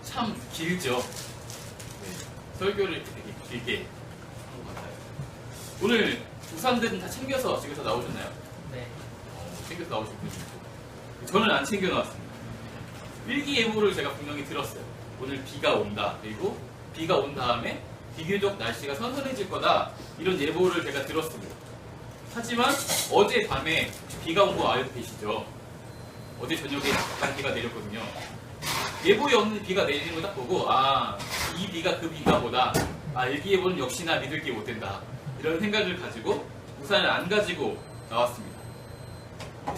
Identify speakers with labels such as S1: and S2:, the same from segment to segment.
S1: 참 길죠. 네, 설교를 이렇게 되게 길게 한 것 같아요. 오늘 우산들은 다 챙겨서 집에서 나오셨나요?
S2: 네.
S1: 챙겨서 나오신 분이 있고 저는 안 챙겨 나왔습니다. 일기예보를 제가 분명히 들었어요. 오늘 비가 온다. 그리고 비가 온 다음에 비교적 날씨가 선선해질 거다. 이런 예보를 제가 들었습니다. 하지만 어제 밤에 비가 온 거 알고 계시죠? 어제 저녁에 약간 비가 내렸거든요. 예보에 없는 비가 내리는 거 딱 보고 이 비가 그 비인가 보다. 일기예보는 역시나 믿을 게 못 된다. 이런 생각을 가지고 우산을 안 가지고 나왔습니다.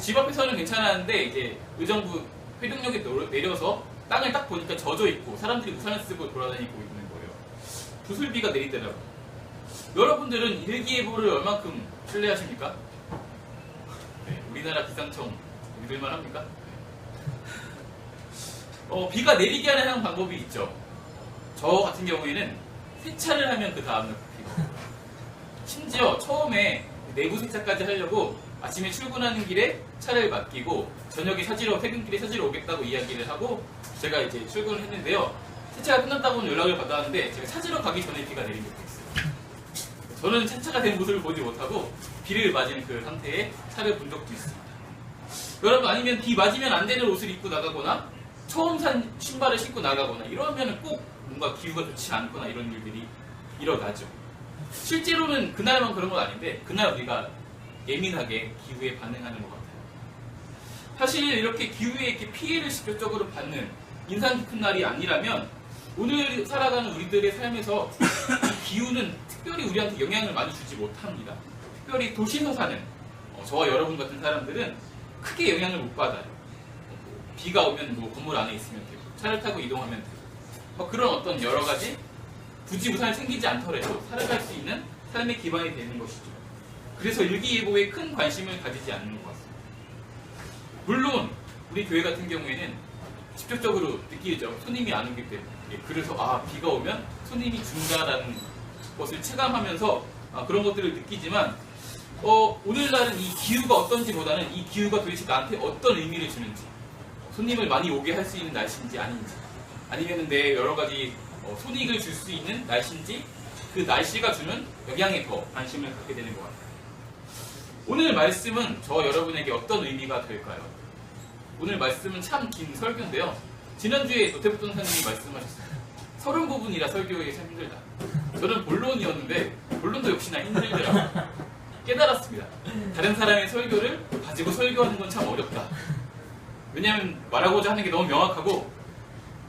S1: 집 앞에서는 괜찮았는데 이제 의정부 회동역에 내려서 땅을 딱 보니까 젖어 있고 사람들이 우산을 쓰고 돌아다니고 있는 거예요. 부슬비가 내리더라고요. 여러분들은 일기예보를 얼만큼 신뢰하십니까? 네, 우리나라 기상청 믿을만 합니까? 비가 내리게 하는 방법이 있죠. 저 같은 경우에는 세차를 하면 그 다음날 비가 심지어 처음에 내부 세차까지 하려고 아침에 출근하는 길에 차를 맡기고 저녁에 퇴근길에 찾으러 오겠다고 이야기를 하고 제가 이제 출근을 했는데요. 세차가 끝났다고는 연락을 받았는데 제가 찾으러 가기 전에 비가 내린 적도 있어요. 저는 세차가 된 모습을 보지 못하고 비를 맞은 그 상태에 차를 본 적도 있습니다. 여러분 아니면 비 맞으면 안 되는 옷을 입고 나가거나 처음 산 신발을 신고 나가거나 이러면 꼭 뭔가 기후가 좋지 않거나 이런 일들이 일어나죠. 실제로는 그날만 그런 건 아닌데 그날 우리가 예민하게 기후에 반응하는 것 같아요. 사실 이렇게 기후에 이렇게 피해를 직접적으로 받는 인상 깊은 날이 아니라면 오늘 살아가는 우리들의 삶에서 이 기후는 특별히 우리한테 영향을 많이 주지 못합니다. 특별히 도시에서 사는 저와 여러분 같은 사람들은 크게 영향을 못 받아요. 비가 오면 건물 안에 있으면 되고 차를 타고 이동하면 되고 그런 어떤 여러 가지 굳이 우산을 챙기지 않더라도 살아갈 수 있는 삶의 기반이 되는 것이죠. 그래서 일기예보에 큰 관심을 가지지 않는 것 같습니다. 물론 우리 교회 같은 경우에는 직접적으로 느끼죠. 손님이 안 오기 때문에. 그래서 비가 오면 손님이 준다라는 것을 체감하면서 그런 것들을 느끼지만 오늘날은 이 기후가 어떤지보다는 이 기후가 도대체 나한테 어떤 의미를 주는지 손님을 많이 오게 할 수 있는 날씨인지 아닌지 아니면 내 여러 가지 손익을 줄 수 있는 날씨인지 그 날씨가 주는 영향에 더 관심을 갖게 되는 것 같아요. 오늘 말씀은 저 여러분에게 어떤 의미가 될까요? 오늘 말씀은 참 긴 설교인데요. 지난주에 노태부 전사님이 말씀하셨어요. 30부분이라 설교에 참 힘들다. 저는 본론이었는데 본론도 역시나 힘들더라고요. 깨달았습니다. 다른 사람의 설교를 가지고 설교하는 건 참 어렵다. 왜냐하면 말하고자 하는 게 너무 명확하고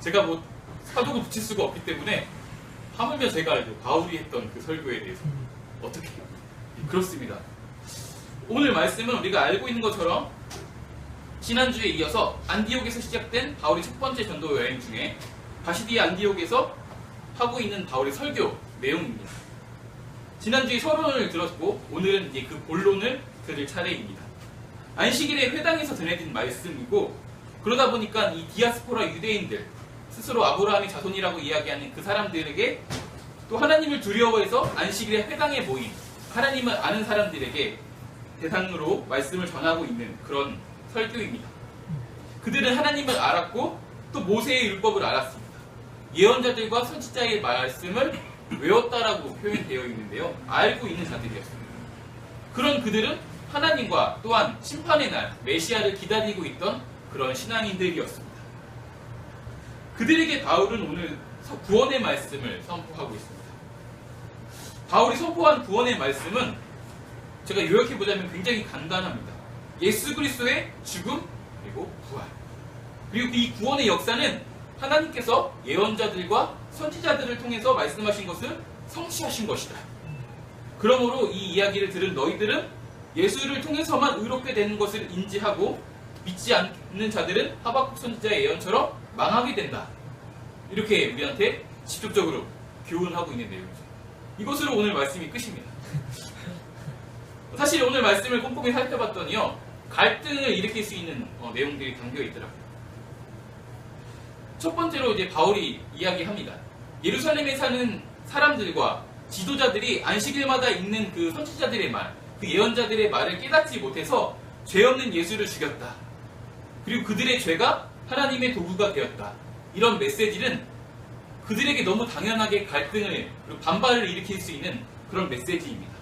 S1: 제가 사독을 붙일 수가 없기 때문에 하물며 제가 바울이 했던 그 설교에 대해서 어떻게 해요? 그렇습니다. 오늘 말씀은 우리가 알고 있는 것처럼 지난주에 이어서 안디옥에서 시작된 바울의 첫 번째 전도 여행 중에 바시디아 안디옥에서 하고 있는 바울의 설교 내용입니다. 지난주에 서론을 들었고 오늘은 이제 그 본론을 들을 차례입니다. 안식일에 회당에서 전해진 말씀이고 그러다 보니까 이 디아스포라 유대인들 스스로 아브라함의 자손이라고 이야기하는 그 사람들에게 또 하나님을 두려워해서 안식일에 회당에 모인 하나님을 아는 사람들에게 대상으로 말씀을 전하고 있는 그런 설교입니다. 그들은 하나님을 알았고 또 모세의 율법을 알았습니다. 예언자들과 선지자의 말씀을 외웠다라고 표현되어 있는데요. 알고 있는 자들이었습니다. 그런 그들은 하나님과 또한 심판의 날 메시아를 기다리고 있던 그런 신앙인들이었습니다. 그들에게 바울은 오늘 구원의 말씀을 선포하고 있습니다. 바울이 선포한 구원의 말씀은 제가 요약해보자면 굉장히 간단합니다. 예수 그리스도의 죽음 그리고 부활 그리고 이 구원의 역사는 하나님께서 예언자들과 선지자들을 통해서 말씀하신 것을 성취하신 것이다. 그러므로 이 이야기를 들은 너희들은 예수를 통해서만 의롭게 되는 것을 인지하고 믿지 않는 자들은 하박국 선지자의 예언처럼 망하게 된다. 이렇게 우리한테 직접적으로 교훈하고 있는 내용이죠. 이것으로 오늘 말씀이 끝입니다. 사실 오늘 말씀을 꼼꼼히 살펴봤더니요. 갈등을 일으킬 수 있는 내용들이 담겨 있더라고요. 첫 번째로 이제 바울이 이야기합니다. 예루살렘에 사는 사람들과 지도자들이 안식일마다 읽는 그 선지자들의 말, 그 예언자들의 말을 깨닫지 못해서 죄 없는 예수를 죽였다. 그리고 그들의 죄가 하나님의 도구가 되었다. 이런 메시지는 그들에게 너무 당연하게 갈등을 그리고 반발을 일으킬 수 있는 그런 메시지입니다.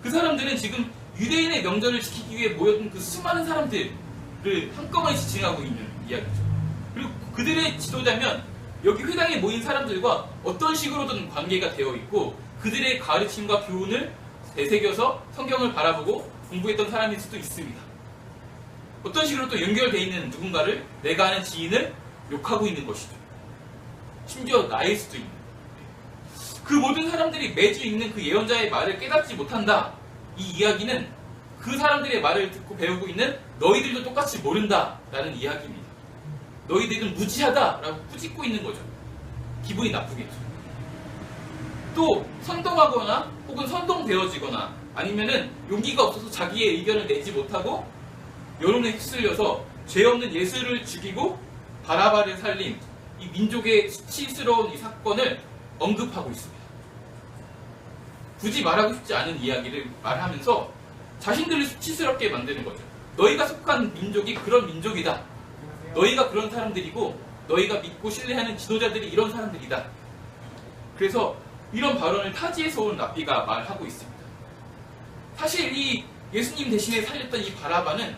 S1: 그 사람들은 지금 유대인의 명절을 지키기 위해 모였던 그 수많은 사람들을 한꺼번에 지칭하고 있는 이야기죠. 그리고 그들의 지도자면 여기 회당에 모인 사람들과 어떤 식으로든 관계가 되어 있고 그들의 가르침과 교훈을 되새겨서 성경을 바라보고 공부했던 사람일 수도 있습니다. 어떤 식으로 또 연결되어 있는 누군가를 내가 아는 지인을 욕하고 있는 것이죠. 심지어 나일 수도 있는. 그 모든 사람들이 매주 읽는 그 예언자의 말을 깨닫지 못한다. 이 이야기는 그 사람들의 말을 듣고 배우고 있는 너희들도 똑같이 모른다라는 이야기입니다. 너희들은 무지하다라고 꾸짖고 있는 거죠. 기분이 나쁘겠죠. 또 선동하거나 혹은 선동되어지거나 아니면은 용기가 없어서 자기의 의견을 내지 못하고 여론에 휩쓸려서 죄 없는 예수를 죽이고 바라바를 살린 이 민족의 수치스러운 이 사건을 언급하고 있습니다. 굳이 말하고 싶지 않은 이야기를 말하면서 자신들을 수치스럽게 만드는 거죠. 너희가 속한 민족이 그런 민족이다. 너희가 그런 사람들이고 너희가 믿고 신뢰하는 지도자들이 이런 사람들이다. 그래서 이런 발언을 타지에서 온 랍비가 말하고 있습니다. 사실 이 예수님 대신에 살렸던 이 바라바는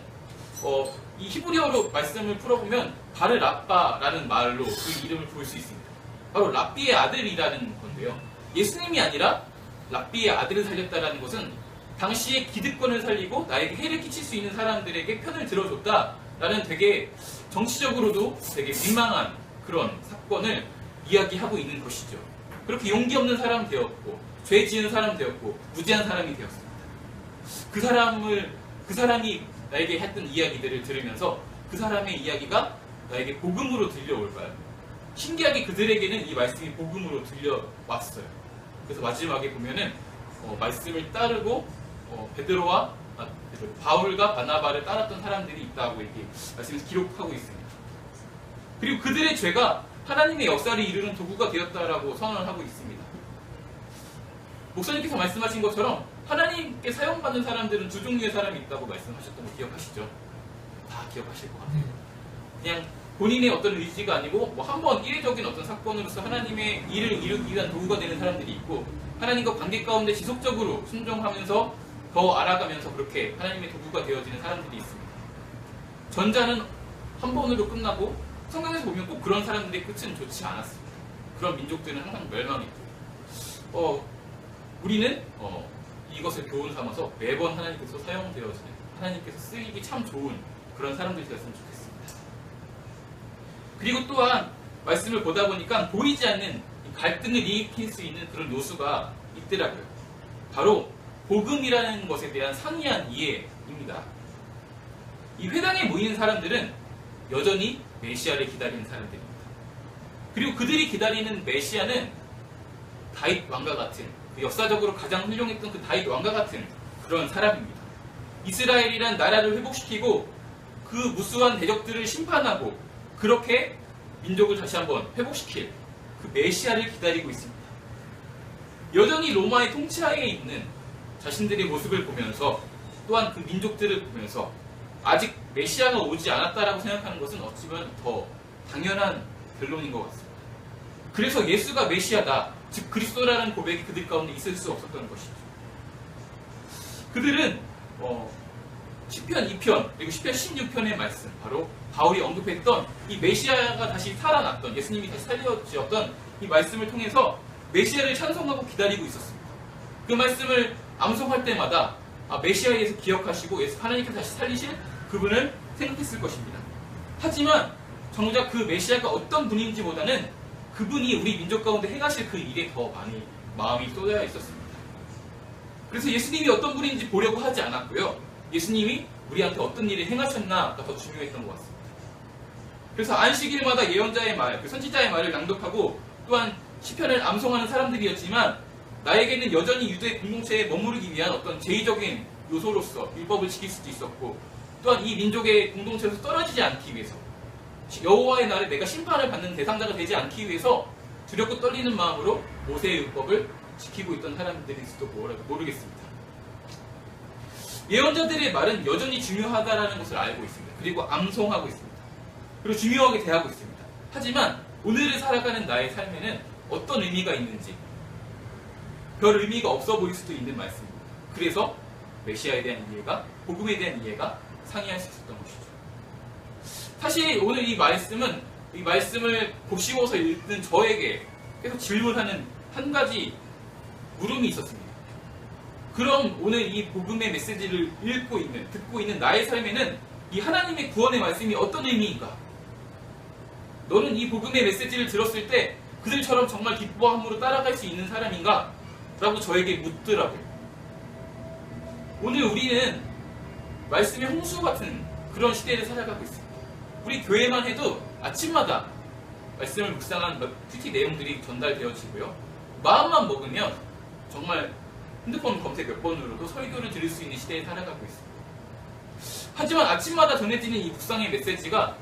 S1: 이 히브리어로 말씀을 풀어보면 바르랍바라는 말로 그 이름을 부를 수 있습니다. 바로 랍비의 아들이라는 건데요. 예수님이 아니라 랍비의 아들을 살렸다라는 것은 당시의 기득권을 살리고 나에게 해를 끼칠 수 있는 사람들에게 편을 들어줬다라는 되게 정치적으로도 되게 민망한 그런 사건을 이야기하고 있는 것이죠. 그렇게 용기 없는 사람 되었고 죄 지은 사람 되었고 무지한 사람이 되었습니다. 그 사람이 나에게 했던 이야기들을 들으면서 그 사람의 이야기가 나에게 복음으로 들려올까요? 신기하게 그들에게는 이 말씀이 복음으로 들려왔어요. 그래서 마지막에 보면은 말씀을 따르고 바울과 바나바를 따랐던 사람들이 있다고 이렇게 말씀에서 기록하고 있습니다. 그리고 그들의 죄가 하나님의 역사를 이루는 도구가 되었다라고 선언을 하고 있습니다. 목사님께서 말씀하신 것처럼 하나님께 사용받는 사람들은 두 종류의 사람이 있다고 말씀하셨던 거 기억하시죠? 다 기억하실 것 같아요. 그냥 본인의 어떤 의지가 아니고 한번 이례적인 어떤 사건으로서 하나님의 일을 이루기 위한 도구가 되는 사람들이 있고 하나님과 관계 가운데 지속적으로 순종하면서 더 알아가면서 그렇게 하나님의 도구가 되어지는 사람들이 있습니다. 전자는 한 번으로 끝나고 성경에서 보면 꼭 그런 사람들의 끝은 좋지 않았습니다. 그런 민족들은 항상 멸망했고 우리는 이것을 교훈 삼아서 매번 하나님께서 사용되어지는 하나님께서 쓰이기 참 좋은 그런 사람들이 되었으면 좋겠습니다. 그리고 또한 말씀을 보다 보니까 보이지 않는 갈등을 일으킬 수 있는 그런 요소가 있더라고요. 바로 복음이라는 것에 대한 상이한 이해입니다. 이 회당에 모이는 사람들은 여전히 메시아를 기다리는 사람들입니다. 그리고 그들이 기다리는 메시아는 다윗 왕과 같은 역사적으로 가장 훌륭했던 그 다윗 왕과 같은 그런 사람입니다. 이스라엘이란 나라를 회복시키고 그 무수한 대적들을 심판하고 그렇게 민족을 다시 한번 회복시킬 그 메시아를 기다리고 있습니다. 여전히 로마의 통치하에 있는 자신들의 모습을 보면서 또한 그 민족들을 보면서 아직 메시아가 오지 않았다라고 생각하는 것은 어찌 보면 더 당연한 결론인 것 같습니다. 그래서 예수가 메시아다, 즉 그리스도라는 고백이 그들 가운데 있을 수 없었던 것이죠. 그들은 시편 2편 그리고 시편 16편의 말씀, 바로 바울이 언급했던 이 메시아가 다시 살아났던, 예수님이 다시 살려주셨던 이 말씀을 통해서 메시아를 찬송하고 기다리고 있었습니다. 그 말씀을 암송할 때마다 메시아에 대해서 기억하시고 하나님께서 다시 살리실 그분을 생각했을 것입니다. 하지만 정작 그 메시아가 어떤 분인지보다는 그분이 우리 민족 가운데 행하실 그 일에 더 많이 마음이 쏟아져 있었습니다. 그래서 예수님이 어떤 분인지 보려고 하지 않았고요. 예수님이 우리한테 어떤 일을 행하셨나가 더 중요했던 것 같습니다. 그래서 안식일마다 예언자의 말, 그 선지자의 말을 낭독하고 또한 시편을 암송하는 사람들이었지만 나에게는 여전히 유대 공동체에 머무르기 위한 어떤 제의적인 요소로서 율법을 지킬 수도 있었고 또한 이 민족의 공동체에서 떨어지지 않기 위해서 여호와의 날에 내가 심판을 받는 대상자가 되지 않기 위해서 두렵고 떨리는 마음으로 모세의 율법을 지키고 있던 사람들일지도 모르겠습니다. 예언자들의 말은 여전히 중요하다라는 것을 알고 있습니다. 그리고 암송하고 있습니다. 그리고 중요하게 대하고 있습니다. 하지만 오늘을 살아가는 나의 삶에는 어떤 의미가 있는지 별 의미가 없어 보일 수도 있는 말씀입니다. 그래서 메시아에 대한 이해가, 복음에 대한 이해가 상이할 수 있었던 것이죠. 사실 오늘 이 말씀을 곱씹어서 읽는 저에게 계속 질문하는 한 가지 물음이 있었습니다. 그럼 오늘 이 복음의 메시지를 듣고 있는 나의 삶에는 이 하나님의 구원의 말씀이 어떤 의미인가? 너는 이 복음의 메시지를 들었을 때 그들처럼 정말 기뻐함으로 따라갈 수 있는 사람인가? 라고 저에게 묻더라고요. 오늘 우리는 말씀의 홍수 같은 그런 시대를 살아가고 있습니다. 우리 교회만 해도 아침마다 말씀을 묵상한 PT 내용들이 전달되어지고요. 마음만 먹으면 정말 핸드폰 검색 몇 번으로도 설교를 들을 수 있는 시대에 살아가고 있습니다. 하지만 아침마다 전해지는 이 묵상의 메시지가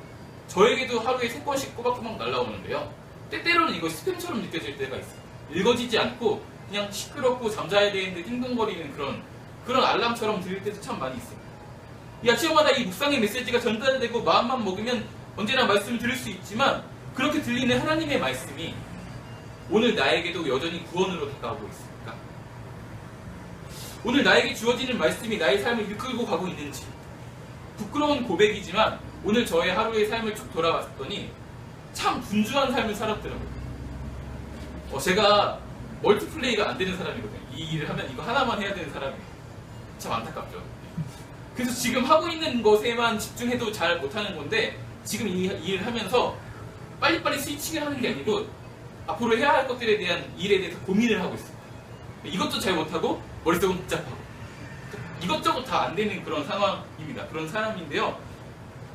S1: 저에게도 하루에 3건씩 꼬박꼬박 날라오는데요. 때때로는 이것이 스팸처럼 느껴질 때가 있어요. 읽어지지 않고 그냥 시끄럽고 잠자야 되는데 띵동거리는 그런 알람처럼 들릴 때도 참 많이 있습니다. 이 아침마다 이 묵상의 메시지가 전달되고 마음만 먹으면 언제나 말씀을 들을 수 있지만 그렇게 들리는 하나님의 말씀이 오늘 나에게도 여전히 구원으로 다가오고 있습니까? 오늘 나에게 주어지는 말씀이 나의 삶을 이끌고 가고 있는지 부끄러운 고백이지만 오늘 저의 하루의 삶을 쭉 돌아봤더니 참 분주한 삶을 살았더라고요. 제가 멀티플레이가 안 되는 사람이거든요. 이 일을 하면 이거 하나만 해야 되는 사람이에요. 참 안타깝죠. 그래서 지금 하고 있는 것에만 집중해도 잘 못하는 건데 지금 이 일을 하면서 빨리빨리 스위칭을 하는 게 아니고 앞으로 해야 할 것들에 대한 일에 대해서 고민을 하고 있습니다. 이것도 잘 못하고 머릿속은 복잡하고 이것저것 다 안 되는 그런 상황입니다. 그런 사람인데요.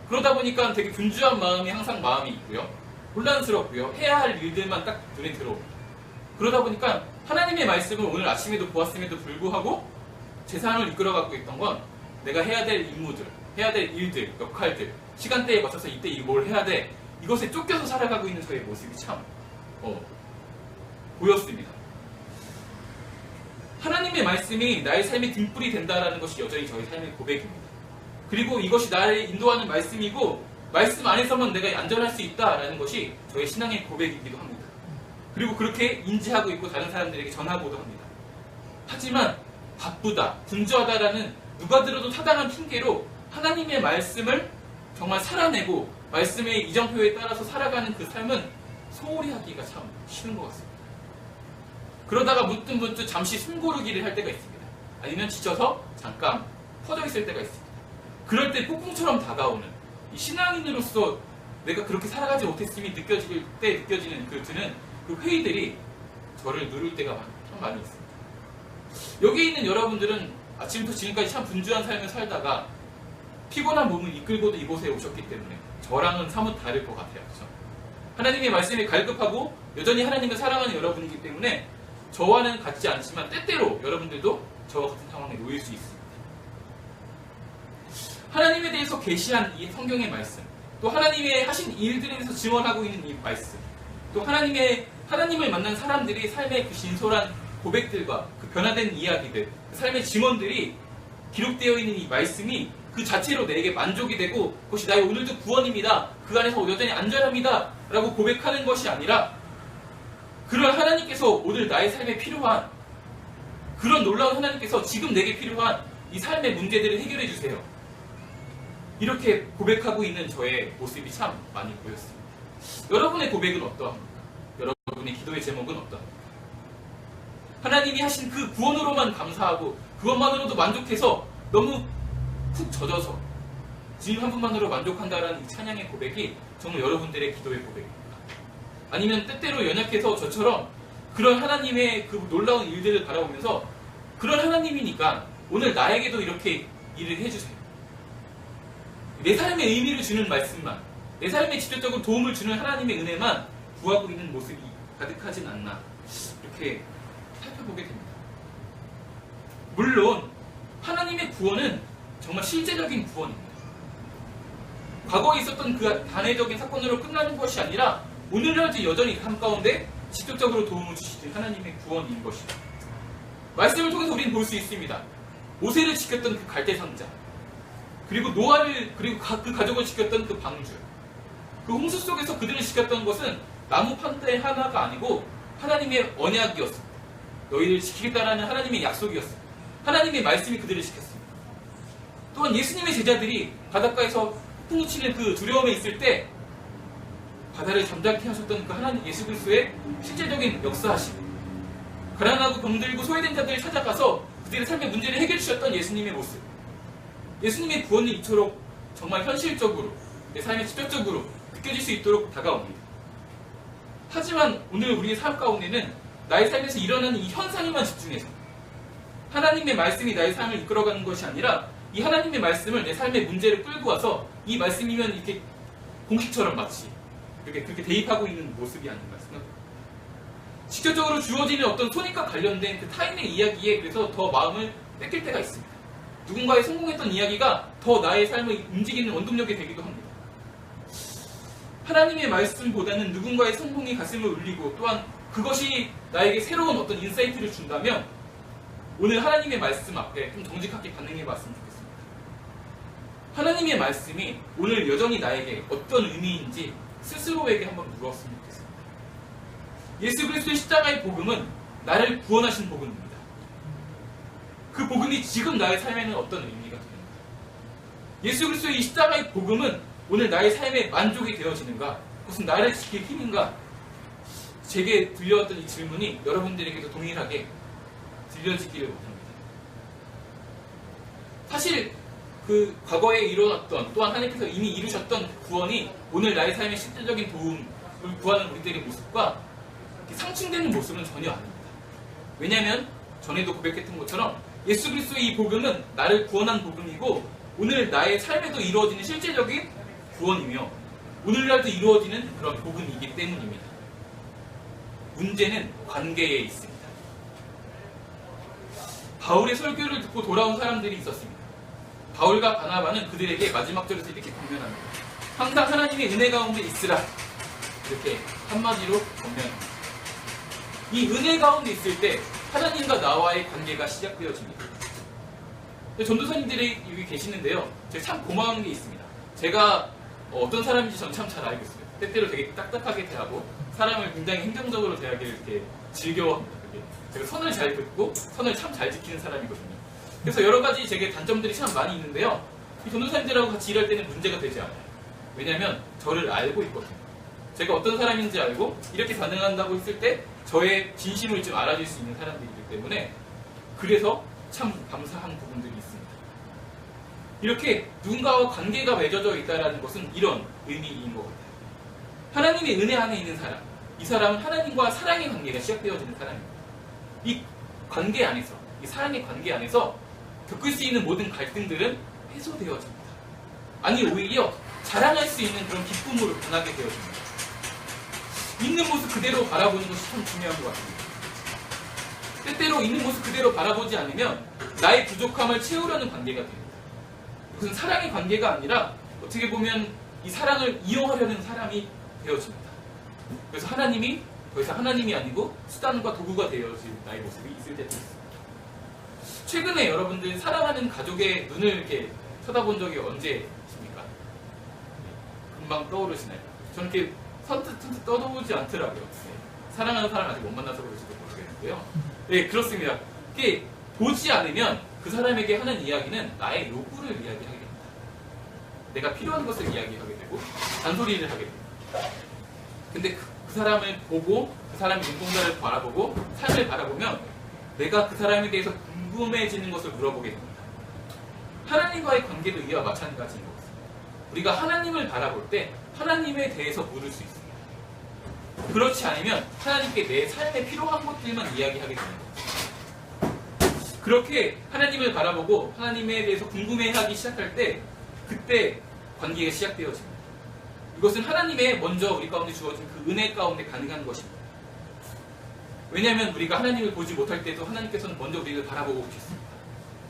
S1: 그러다 보니까 되게 분주한 마음이 항상 마음이 있고요. 혼란스럽고요. 해야 할 일들만 딱 눈에 들어옵니다. 그러다 보니까 하나님의 말씀을 오늘 아침에도 보았음에도 불구하고 제 삶을 이끌어가고 있던 건 내가 해야 될 임무들, 해야 될 일들, 역할들, 시간대에 맞춰서 이때 뭘 해야 돼 이것에 쫓겨서 살아가고 있는 저의 모습이 참 보였습니다. 하나님의 말씀이 나의 삶의 등불이 된다는 것이 여전히 저의 삶의 고백입니다. 그리고 이것이 나를 인도하는 말씀이고 말씀 안에서만 내가 안전할 수 있다라는 것이 저의 신앙의 고백이기도 합니다. 그리고 그렇게 인지하고 있고 다른 사람들에게 전하고도 합니다. 하지만 바쁘다, 분주하다라는 누가 들어도 타당한 핑계로 하나님의 말씀을 정말 살아내고 말씀의 이정표에 따라서 살아가는 그 삶은 소홀히 하기가 참 쉬운 것 같습니다. 그러다가 문득문득 잠시 숨 고르기를 할 때가 있습니다. 아니면 지쳐서 잠깐 퍼져 있을 때가 있습니다. 그럴 때 폭풍처럼 다가오는 이 신앙인으로서 내가 그렇게 살아가지 못했음이 느껴질 때 느껴지는 그 회의들이 저를 누를 때가 참 많이 있습니다. 여기 있는 여러분들은 아침부터 지금까지 참 분주한 삶을 살다가 피곤한 몸을 이끌고도 이곳에 오셨기 때문에 저랑은 사뭇 다를 것 같아요. 그렇죠? 하나님의 말씀에 갈급하고 여전히 하나님을 사랑하는 여러분이기 때문에 저와는 같지 않지만 때때로 여러분들도 저와 같은 상황에 놓일 수 있습니다. 하나님에 대해서 계시한 이 성경의 말씀, 또 하나님의 하신 일들에 대해서 증언하고 있는 이 말씀, 또 하나님을 만난 사람들이 삶의 그 진솔한 고백들과 그 변화된 이야기들, 그 삶의 증언들이 기록되어 있는 이 말씀이 그 자체로 내게 만족이 되고 그것이 나의 오늘도 구원입니다. 그 안에서 여전히 안전합니다. 라고 고백하는 것이 아니라 그런 하나님께서 오늘 나의 삶에 필요한 그런 놀라운 하나님께서 지금 내게 필요한 이 삶의 문제들을 해결해 주세요. 이렇게 고백하고 있는 저의 모습이 참 많이 보였습니다. 여러분의 고백은 어떠합니까? 여러분의 기도의 제목은 어떠합니까? 하나님이 하신 그 구원으로만 감사하고 그것만으로도 만족해서 너무 푹 젖어서 주님 한 분만으로 만족한다라는 이 찬양의 고백이 정말 여러분들의 기도의 고백입니다. 아니면 때때로 연약해서 저처럼 그런 하나님의 그 놀라운 일들을 바라보면서 그런 하나님이니까 오늘 나에게도 이렇게 일을 해주세요. 내 삶에 의미를 주는 말씀만, 내 삶에 직접적으로 도움을 주는 하나님의 은혜만 구하고 있는 모습이 가득하진 않나 이렇게 살펴보게 됩니다. 물론 하나님의 구원은 정말 실제적인 구원입니다. 과거에 있었던 그 단회적인 사건으로 끝나는 것이 아니라 오늘날도 여전히 삶 가운데 직접적으로 도움을 주시는 하나님의 구원인 것입니다. 말씀을 통해서 우리는 볼 수 있습니다. 모세를 지켰던 그 갈대 상자, 그리고 노아를 그리고 그 가족을 지켰던 그 방주, 그 홍수 속에서 그들을 지켰던 것은 나무 판대 하나가 아니고 하나님의 언약이었습니다. 너희를 지키겠다라는 하나님의 약속이었습니다. 하나님의 말씀이 그들을 지켰습니다. 또한 예수님의 제자들이 바닷가에서 폭풍 치는 그 두려움에 있을 때 바다를 잠잠케 하셨던 그 하나님 예수 그리스도의 실제적인 역사하심, 가난하고 병들고 소외된 자들을 찾아가서 그들의 삶의 문제를 해결해 주셨던 예수님의 모습, 예수님의 구원이 이토록 정말 현실적으로 내 삶에 직접적으로 느껴질 수 있도록 다가옵니다. 하지만 오늘 우리의 삶 가운데는 나의 삶에서 일어나는 이 현상에만 집중해서 하나님의 말씀이 나의 삶을 이끌어가는 것이 아니라 이 하나님의 말씀을 내 삶의 문제를 끌고 와서 이 말씀이면 이렇게 공식처럼 마치 그렇게 대입하고 있는 모습이 아닌가 생각합니다. 직접적으로 주어지는 어떤 손익과 관련된 그 타인의 이야기에 그래서 더 마음을 뺏길 때가 있습니다. 누군가의 성공했던 이야기가 더 나의 삶을 움직이는 원동력이 되기도 합니다. 하나님의 말씀보다는 누군가의 성공이 가슴을 울리고 또한 그것이 나에게 새로운 어떤 인사이트를 준다면 오늘 하나님의 말씀 앞에 좀 정직하게 반응해 봤으면 좋겠습니다. 하나님의 말씀이 오늘 여전히 나에게 어떤 의미인지 스스로에게 한번 물었으면 좋겠습니다. 예수 그리스도의 십자가의 복음은 나를 구원하신 복음입니다. 그 복음이 지금 나의 삶에는 어떤 의미가 됩니까? 예수 그리스도의 이 십자가의 복음은 오늘 나의 삶에 만족이 되어지는가? 그것은 나를 지킬 힘인가? 제게 들려왔던 이 질문이 여러분들에게도 동일하게 들려지기를 원합니다. 사실 그 과거에 일어났던 또한 하나님께서 이미 이루셨던 구원이 오늘 나의 삶에 실질적인 도움을 구하는 우리들의 모습과 상충되는 모습은 전혀 아닙니다. 왜냐하면 전에도 고백했던 것처럼 예수 그리스도의 이 복음은 나를 구원한 복음이고 오늘 나의 삶에도 이루어지는 실제적인 구원이며 오늘날도 이루어지는 그런 복음이기 때문입니다. 문제는 관계에 있습니다. 바울의 설교를 듣고 돌아온 사람들이 있었습니다. 바울과 바나바는 그들에게 마지막 절에서 이렇게 권면합니다. 항상 하나님의 은혜 가운데 있으라. 이렇게 한마디로 권면합니다. 이 은혜 가운데 있을 때 하나님과 나와의 관계가 시작되어집니다. 전도사님들이 여기 계시는데요. 제가 참 고마운 게 있습니다. 제가 어떤 사람인지 전 참 잘 알고 있어요. 때때로 되게 딱딱하게 대하고 사람을 굉장히 행정적으로 대하기를 이렇게 즐겨합니다. 제가 선을 잘 긋고 선을 참 잘 지키는 사람이거든요. 그래서 여러 가지 제게 단점들이 참 많이 있는데요. 이 전도사님들하고 같이 일할 때는 문제가 되지 않아요. 왜냐하면 저를 알고 있거든요. 제가 어떤 사람인지 알고 이렇게 반응한다고 했을 때 저의 진심을 좀 알아줄 수 있는 사람들이기 때문에 그래서 참 감사한 부분들이 있습니다. 이렇게 누군가와 관계가 맺어져 있다는 것은 이런 의미인 것 같아요. 하나님의 은혜 안에 있는 사람, 이 사람은 하나님과 사랑의 관계가 시작되어지는 사람입니다. 이 관계 안에서, 이 사랑의 관계 안에서 겪을 수 있는 모든 갈등들은 해소되어집니다. 아니 오히려 자랑할 수 있는 그런 기쁨으로 변하게 되어집니다. 있는 모습 그대로 바라보는 것이 참 중요한 것 같습니다. 때때로 있는 모습 그대로 바라보지 않으면 나의 부족함을 채우려는 관계가 됩니다. 그것은 사랑의 관계가 아니라 어떻게 보면 이 사랑을 이용하려는 사람이 되어집니다. 그래서 하나님이 더 이상 하나님이 아니고 수단과 도구가 되어질 나의 모습이 있을 때도 있습니다. 최근에 여러분들 사랑하는 가족의 눈을 이렇게 쳐다본 적이 언제십니까? 금방 떠오르시나요? 저는 이렇게 선뜻 떠오르지 않더라고요. 네. 사랑하는 사람 아직 못 만나서 그럴지도 모르겠는데요. 네, 그렇습니다. 이렇게 보지 않으면 그 사람에게 하는 이야기는 나의 요구를 이야기하게 됩니다. 내가 필요한 것을 이야기하게 되고 잔소리를 하게 됩니다. 근데 그 사람을 보고 그 사람의 눈동자를 바라보고 삶을 바라보면 내가 그 사람에 대해서 궁금해지는 것을 물어보게 됩니다. 하나님과의 관계도 이와 마찬가지인 것 같습니다. 우리가 하나님을 바라볼 때 하나님에 대해서 물을 수 있습니다. 그렇지 않으면 하나님께 내 삶에 필요한 것들만 이야기하게 되는 것입니다. 그렇게 하나님을 바라보고 하나님에 대해서 궁금해하기 시작할 때 그때 관계가 시작되어집니다. 이것은 하나님의 먼저 우리 가운데 주어진 그 은혜 가운데 가능한 것입니다. 왜냐하면 우리가 하나님을 보지 못할 때도 하나님께서는 먼저 우리를 바라보고 계셨습니다.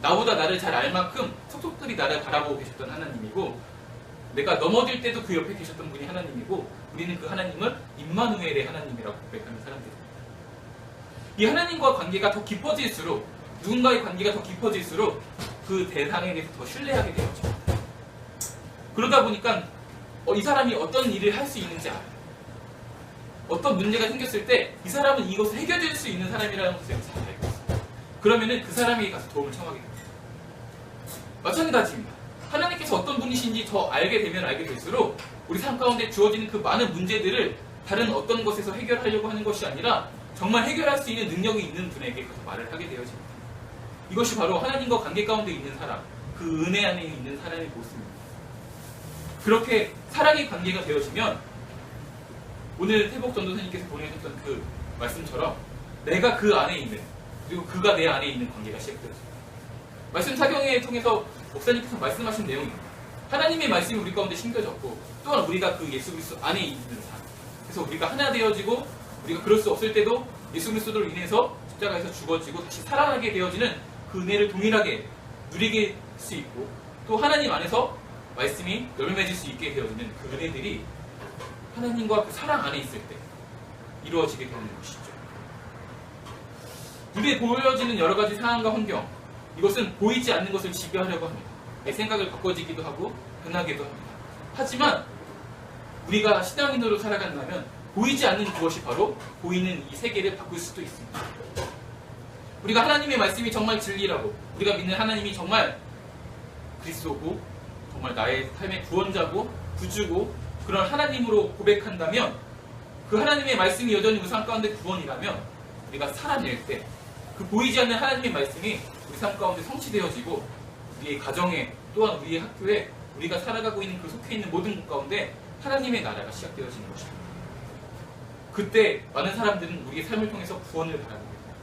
S1: 나보다 나를 잘 알 만큼 속속들이 나를 바라보고 계셨던 하나님이고 내가 넘어질 때도 그 옆에 계셨던 분이 하나님이고 우리는 그 하나님을 임마누엘의 하나님이라고 고백하는 사람들입니다. 이 하나님과 관계가 더 깊어질수록 누군가의 관계가 더 깊어질수록 그 대상에 대해서 더 신뢰하게 되어집니다. 그러다 보니까 이 사람이 어떤 일을 할 수 있는지 알아요. 어떤 문제가 생겼을 때 이 사람은 이것을 해결될 수 있는 사람이라는 것을 잘 알고 있어요. 그러면은 그 사람에게 가서 도움을 청하게 됩니다. 마찬가지입니다. 하나님께서 어떤 분이신지 더 알게 되면 알게 될수록 우리 삶 가운데 주어지는 그 많은 문제들을 다른 어떤 것에서 해결하려고 하는 것이 아니라 정말 해결할 수 있는 능력이 있는 분에게 가서 말을 하게 되어집니다. 이것이 바로 하나님과 관계 가운데 있는 사람, 그 은혜 안에 있는 사람의 모습입니다. 그렇게 사랑의 관계가 되어지면 오늘 태복 전도사님께서 보내셨던 그 말씀처럼 내가 그 안에 있는, 그리고 그가 내 안에 있는 관계가 시작되어집니다. 말씀 사경에 통해서 목사님께서 말씀하신 내용입니다. 하나님의 말씀이 우리 가운데 심겨졌고 또한 우리가 그 예수 그리스도 안에 있는 삶, 그래서 우리가 하나 되어지고 우리가 그럴 수 없을 때도 예수 그리스도로 인해서 십자가에서 죽어지고 다시 살아나게 되어지는 그 은혜를 동일하게 누리게 할 수 있고 또 하나님 안에서 말씀이 열매 맺을 수 있게 되어지는 그 은혜들이 하나님과 그 사랑 안에 있을 때 이루어지게 되는 것이죠. 눈에 보여지는 여러 가지 상황과 환경, 이것은 보이지 않는 것을 지배하려고 합니다. 내 생각을 바꿔지기도 하고 변하기도 합니다. 하지만 우리가 신앙인으로 살아간다면 보이지 않는 그것이 바로 보이는 이 세계를 바꿀 수도 있습니다. 우리가 하나님의 말씀이 정말 진리라고, 우리가 믿는 하나님이 정말 그리스도고 정말 나의 삶의 구원자고 구주고 그런 하나님으로 고백한다면, 그 하나님의 말씀이 여전히 우리 삶 가운데 구원이라면 우리가 살아낼 때 그 보이지 않는 하나님의 말씀이 우리 삶 가운데 성취되어지고 우리의 가정에 또한 우리의 학교에 우리가 살아가고 있는 그 속해 있는 모든 곳 가운데 하나님의 나라가 시작되어지는 것입니다. 그때 많은 사람들은 우리의 삶을 통해서 구원을 바라보게 됩니다.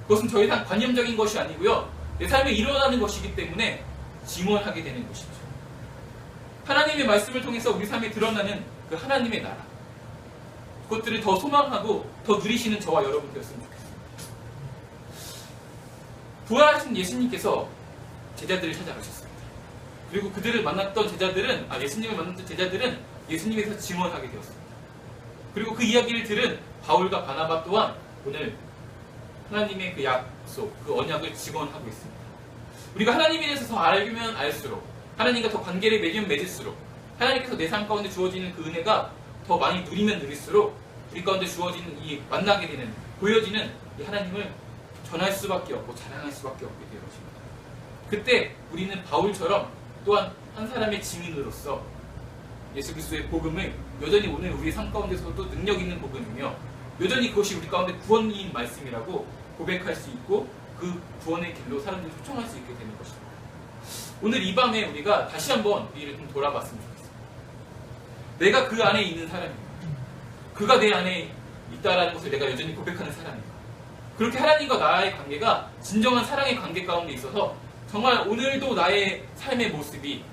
S1: 그것은 더 이상 관념적인 것이 아니고요, 내 삶에 일어나는 것이기 때문에 증언하게 되는 것이죠. 하나님의 말씀을 통해서 우리 삶에 드러나는 그 하나님의 나라, 그것들을 더 소망하고 더 누리시는 저와 여러분 되었으면 좋겠습니다. 부활하신 예수님께서 제자들을 찾아가셨습니다. 그리고 그들을 만났던 제자들은, 예수님을 만났던 제자들은 예수님에서 증언하게 되었습니다. 그리고 그 이야기를 들은 바울과 바나바 또한 오늘 하나님의 그 약속, 그 언약을 증언하고 있습니다. 우리가 하나님에 대해서 더 알면 알수록, 하나님과 더 관계를 맺으면 맺을수록, 하나님께서 내 삶 가운데 주어지는 그 은혜가 더 많이 누리면 누릴수록 우리 가운데 주어지는 이 만나게 되는, 보여지는 이 하나님을 전할 수밖에 없고 자랑할 수밖에 없게 되어집니다. 그때 우리는 바울처럼 또한 한 사람의 증인으로서 예수 그리스도의 복음을 여전히 오늘 우리의 삶 가운데서도 능력 있는 복음이며 여전히 그것이 우리 가운데 구원인 말씀이라고 고백할 수 있고 그 구원의 길로 사람들이 초청할 수 있게 되는 것입니다. 오늘 이 밤에 우리가 다시 한번 우리를 좀 돌아봤으면 좋겠습니다. 내가 그 안에 있는 사람입니다. 그가 내 안에 있다라는 것을 내가 여전히 고백하는 사람입니다. 그렇게 하나님과 나의 관계가 진정한 사랑의 관계 가운데 있어서 정말 오늘도 나의 삶의 모습이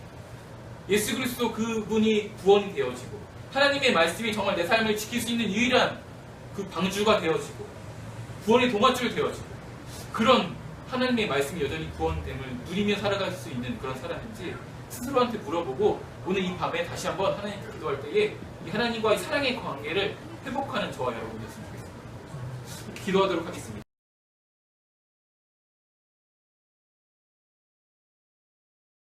S1: 예수 그리스도 그분이 구원이 되어지고 하나님의 말씀이 정말 내 삶을 지킬 수 있는 유일한 그 방주가 되어지고 구원의 동아줄 되어지고 그런 하나님의 말씀이 여전히 구원됨을 누리며 살아갈 수 있는 그런 사람인지 스스로한테 물어보고 오늘 이 밤에 다시 한번 하나님께 기도할 때에 이 하나님과의 사랑의 관계를 회복하는 저와 여러분이었으면 좋겠습니다. 기도하도록 하겠습니다.